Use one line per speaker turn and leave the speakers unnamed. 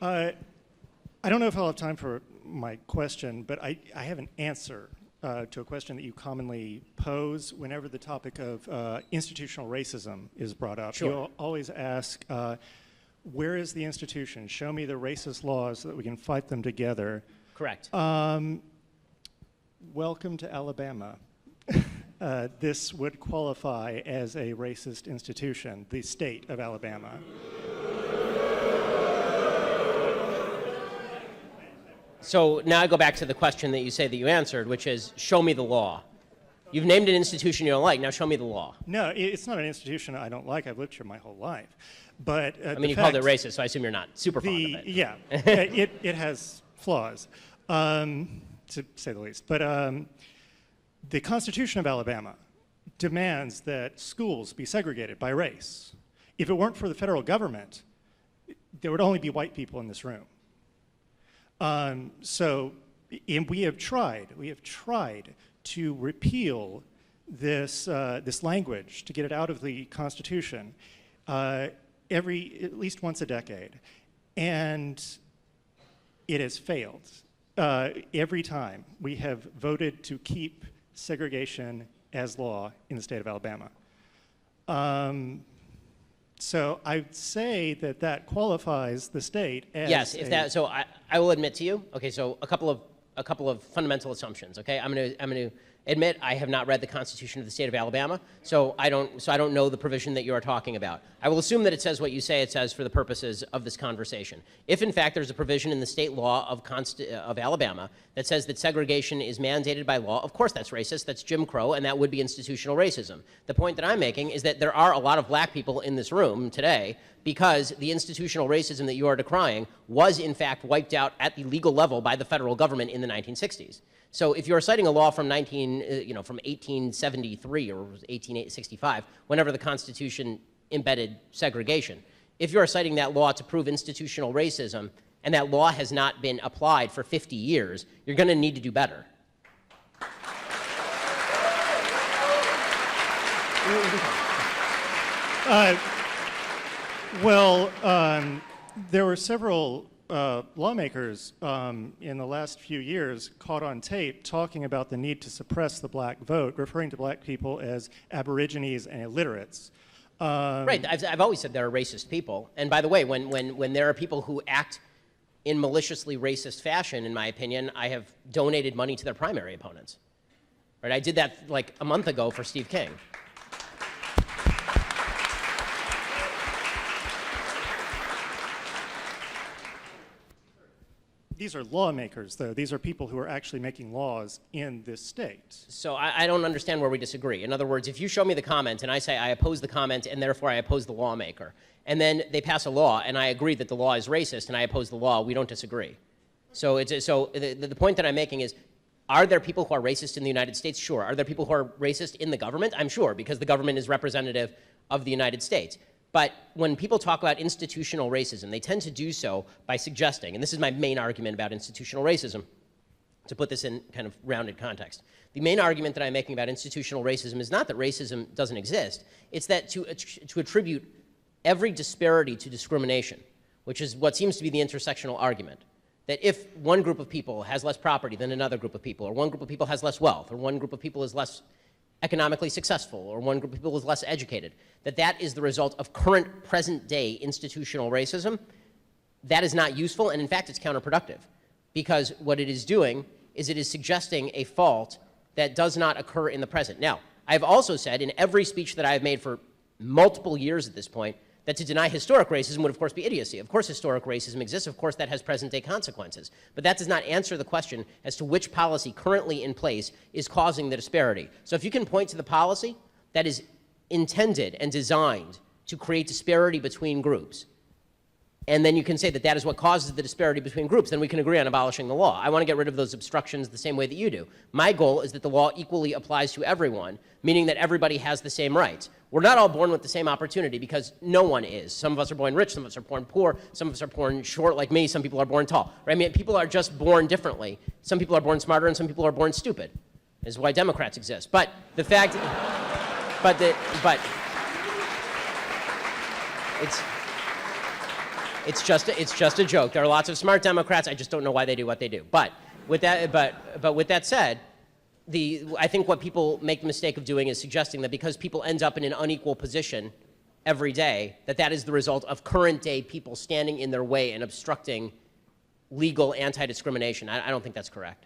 I don't know if I'll have time for my question, but I have an answer to a question that you commonly pose whenever the topic of institutional racism is brought up.
Sure.
You'll always ask, where is the institution? Show me the racist laws so that we can fight them together.
Correct.
Welcome to Alabama. This would qualify as a racist institution, the state of Alabama.
So now I go back to the question that you say that you answered, which is, show me the law. You've named an institution you don't like, now show me the law.
No, it's not an institution I don't like. I've lived here my whole life. But
I mean, you called it racist, so I assume you're not super fond of it.
Yeah, it has flaws, to say the least. But the Constitution of Alabama demands that schools be segregated by race. If it weren't for the federal government, there would only be white people in this room. And we have tried to repeal this language, to get it out of the Constitution, at least once a decade, and it has failed. Every time we have voted to keep segregation as law in the state of Alabama. So I'd say that qualifies the state as
yes. So I will admit to you. Okay, so a couple of fundamental assumptions. Okay, I'm going to admit I have not read the Constitution of the state of Alabama, so I don't know the provision that you are talking about. I will assume that it says what you say it says for the purposes of this conversation. If in fact there's a provision in the state law of Alabama that says that segregation is mandated by law, of course that's racist, that's Jim Crow, and that would be institutional racism. The point that I'm making is that there are a lot of black people in this room today because the institutional racism that you are decrying was in fact wiped out at the legal level by the federal government in the 1960s. So if you're citing a law from 1873 or 1865, whenever the Constitution embedded segregation, if you're citing that law to prove institutional racism and that law has not been applied for 50 years, you're going to need to do better.
There were several lawmakers in the last few years caught on tape talking about the need to suppress the black vote, referring to black people as aborigines and illiterates.
Right. I've always said there are racist people. And by the way, when there are people who act in maliciously racist fashion, in my opinion, I have donated money to their primary opponents. Right. I did that like a month ago for Steve King.
These are lawmakers, though. These are people who are actually making laws in this state.
So I don't understand where we disagree. In other words, if you show me the comment and I say I oppose the comment and therefore I oppose the lawmaker, and then they pass a law and I agree that the law is racist and I oppose the law, we don't disagree. So the point that I'm making is, are there people who are racist in the United States? Sure. Are there people who are racist in the government? I'm sure, because the government is representative of the United States. But when people talk about institutional racism, they tend to do so by suggesting, and this is my main argument about institutional racism, to put this in kind of rounded context. The main argument that I'm making about institutional racism is not that racism doesn't exist, it's that to attribute every disparity to discrimination, which is what seems to be the intersectional argument, that if one group of people has less property than another group of people, or one group of people has less wealth, or one group of people is less economically successful, or one group of people is less educated, that is the result of current, present-day institutional racism, that is not useful, and in fact, it's counterproductive. Because what it is doing is it is suggesting a fault that does not occur in the present. Now, I've also said in every speech that I've made for multiple years at this point, that to deny historic racism would, of course, be idiocy. Of course historic racism exists. Of course that has present-day consequences. But that does not answer the question as to which policy currently in place is causing the disparity. So if you can point to the policy that is intended and designed to create disparity between groups, and then you can say that that is what causes the disparity between groups, then we can agree on abolishing the law. I want to get rid of those obstructions the same way that you do. My goal is that the law equally applies to everyone, meaning that everybody has the same rights. We're not all born with the same opportunity because no one is. Some of us are born rich, some of us are born poor, some of us are born short like me, some people are born tall. Right? I mean, people are just born differently. Some people are born smarter and some people are born stupid. This is why Democrats exist. But the fact, it's, It's just a joke. There are lots of smart Democrats. I just don't know why they do what they do. But with that said, I think what people make the mistake of doing is suggesting that because people end up in an unequal position every day, that is the result of current day people standing in their way and obstructing legal anti-discrimination. I don't think that's correct.